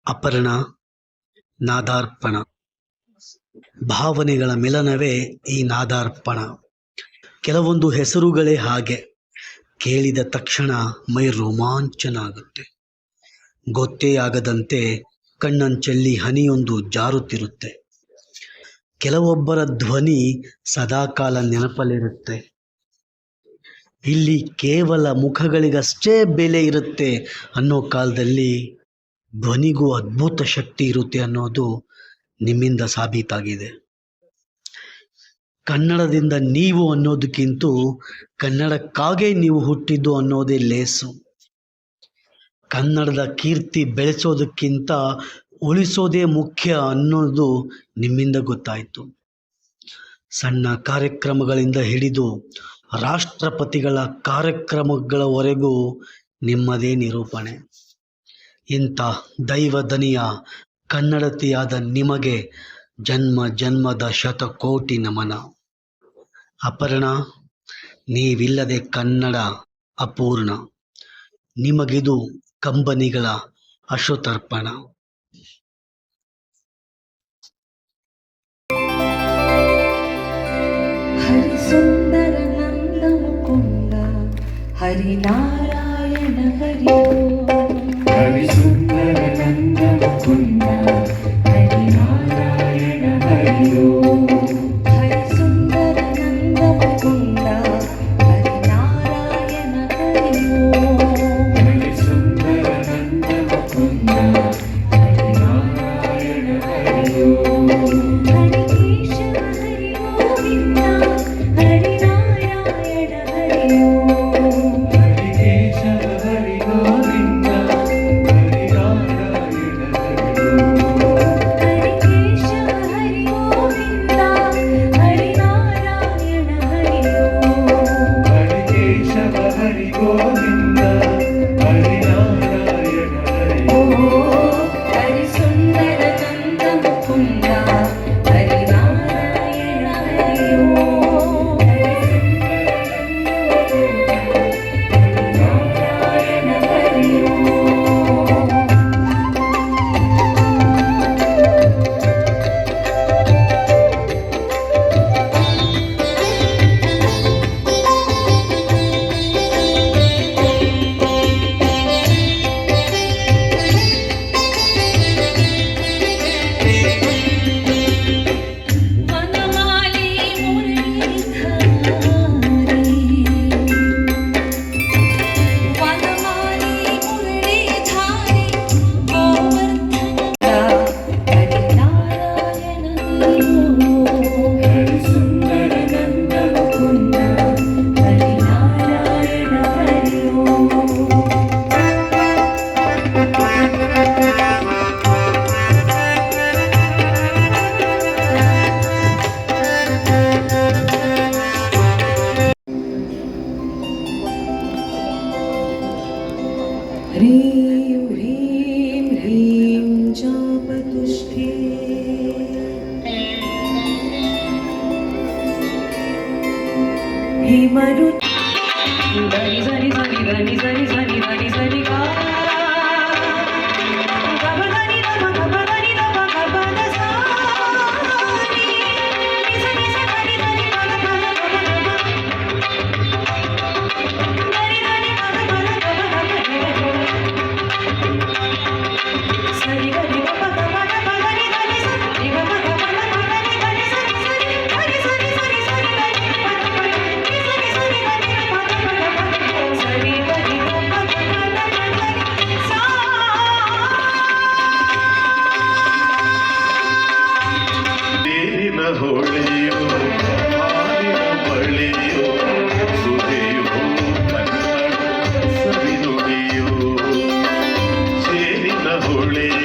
ಅಪರ್ಣ, ನಾದಾರ್ಪಣ. ಭಾವನೆಗಳ ಮಿಲನವೇ ಈ ನಾದಾರ್ಪಣ. ಕೆಲವೊಂದು ಹೆಸರುಗಳೇ ಹಾಗೆ, ಕೇಳಿದ ತಕ್ಷಣ ಮೈ ರೋಮಾಂಚನ ಆಗುತ್ತೆ. ಗೊತ್ತೇ ಆಗದಂತೆ ಕಣ್ಣಂಚಲ್ಲಿ ಹನಿಯೊಂದು ಜಾರುತ್ತಿರುತ್ತೆ. ಕೆಲವೊಬ್ಬರ ಧ್ವನಿ ಸದಾಕಾಲ ನೆನಪಲ್ಲಿರುತ್ತೆ. ಇಲ್ಲಿ ಕೇವಲ ಮುಖಗಳಿಗಷ್ಟೇ ಬೆಲೆ ಇರುತ್ತೆ ಅನ್ನೋ ಕಾಲದಲ್ಲಿ ಧ್ವನಿಗೂ ಅದ್ಭುತ ಶಕ್ತಿ ಇರುತ್ತೆ ಅನ್ನೋದು ನಿಮ್ಮಿಂದ ಸಾಬೀತಾಗಿದೆ. ಕನ್ನಡದಿಂದ ನೀವು ಅನ್ನೋದಕ್ಕಿಂತ ಕನ್ನಡಕ್ಕಾಗೇ ನೀವು ಹುಟ್ಟಿದ್ದು ಅನ್ನೋದೇ ಲೇಸು. ಕನ್ನಡದ ಕೀರ್ತಿ ಬೆಳೆಸೋದಕ್ಕಿಂತ ಉಳಿಸೋದೇ ಮುಖ್ಯ ಅನ್ನೋದು ನಿಮ್ಮಿಂದ ಗೊತ್ತಾಯಿತು. ಸಣ್ಣ ಕಾರ್ಯಕ್ರಮಗಳಿಂದ ಹಿಡಿದು ರಾಷ್ಟ್ರಪತಿಗಳ ಕಾರ್ಯಕ್ರಮಗಳವರೆಗೂ ನಿಮ್ಮದೇ ನಿರೂಪಣೆ. ಇಂಥ ದೈವದನಿಯ ಕನ್ನಡತಿಯಾದ ನಿಮಗೆ ಜನ್ಮ ಜನ್ಮದ ಶತಕೋಟಿ ನಮನ. ಅಪರ್ಣ, ನೀವಿಲ್ಲದೆ ಕನ್ನಡ ಅಪೂರ್ಣ. ನಿಮಗಿದು ಕಂಬನಿಗಳ ಅಶ್ರುತರ್ಪಣ. ಹರಿ ಸುಂದರ ನಂದ ಮುಕುಂದ ಹರಿ ನಾರಾಯಣ ಹರಿ ಹರಿ ಸುಂದರ ನಂದ ಮುಕುಂದ ಹರಿ ನಾರಾಯಣ ಹರಿ ಹರಿ ಸುಂದರ ನಂದ ಮುಕುಂದ ಹರಿ ನಾರಾಯಣ ಹರಿ ಹರಿ ಸುಂದರ ನಂದ ಮುಕುಂದ ಹರಿ ನಾರಾಯಣ ಹರಿ ಹರಿ ಕೇಶವ ಹರಿ ಗೋವಿಂದ ಹರಿ ನಾರಾಯಣ ಹರಿ ಹರಿ ಕೇಶವ ಹರಿ ಗೋವಿಂದ ಹರಿ ನಾರಾಯಣ ಹರಿ ಹರಿ ಕೇಶವ ಹರಿ ಗೋವಿಂದ ಹರಿ ನಾರಾಯಣ ಹರಿ ಹರಿ ಕೇಶವ ಹರಿ ಗೋವಿಂದ ಹರಿ ನಾರಾಯಣ ಹರಿ ಹರಿ ಸುಂದರ ನಂದ ಮುಕುಂದ ಹರಿ ನಾರಾಯಣ ಹರಿ ನಾರಾಯಣ ಹರಿ ವನಮಾಲಿ ಮುರಳೀಧಾರಿ ವನಮಾಲಿ ಮುರಳೀಧಾರಿ ಗೋವರ್ಧನ ಹರಿ ನಾರಾಯಣ ಹರಿ ಸುಂದರ ನಂದ ಮುಕುಂದ ಹರಿ ನಾರಾಯಣ ಹರಿ ह्रीं ह्रीं ह्रीं जापतुष्टे हिमरुत् ಧನಿ ಧನಿ ಧನಿ ಧನಿ ಧನಿ ಧನಿ ಧನಿ ಧನಿ ಗಾ ಗಮ ಧನಿ ಗಮ ಗಮ ಧನಿ ಗಮ ಗಮ ದ ಸಾ ನಿ ಸ ನಿ ಸ ಧನಿ ಧನಿ ಗಮ ಗಮ ಗಮ ಗಮ ಧನಿ ಧನಿ ಗಮ ಗಮ ಗಮ ಗಮ ಸರಿ ಧನಿ ಗಮ ಗಮ ಗಮ ಧನಿ ಧನಿ ಸ ನಿ ಗಮ ಗಮ ಗಮ ಧನಿ ಧನಿ ಸರಿ ಸರಿ ಧನಿ ಸರಿ ಸರಿ ಸರಿ ಧನಿ ಗಮ ಗಮ ನಿ ಸರಿ ಸರಿ ಧನಿ ಗಮ ಗಮ ಗಮ ಸರಿ ಧನಿ ಗಮ ಗಮ ಗಮ ಧನಿ ಸಾ ನೀರಿನ ಹೊಳೆಯೋ ಹಾಲಿನ ಬಳಿಯೋ ಸುದೆಯೋ ಕನ್ನಡ ಸವಿನುಡಿಯೋ ಸೇರಿನ ಹೊಳೆಯೋ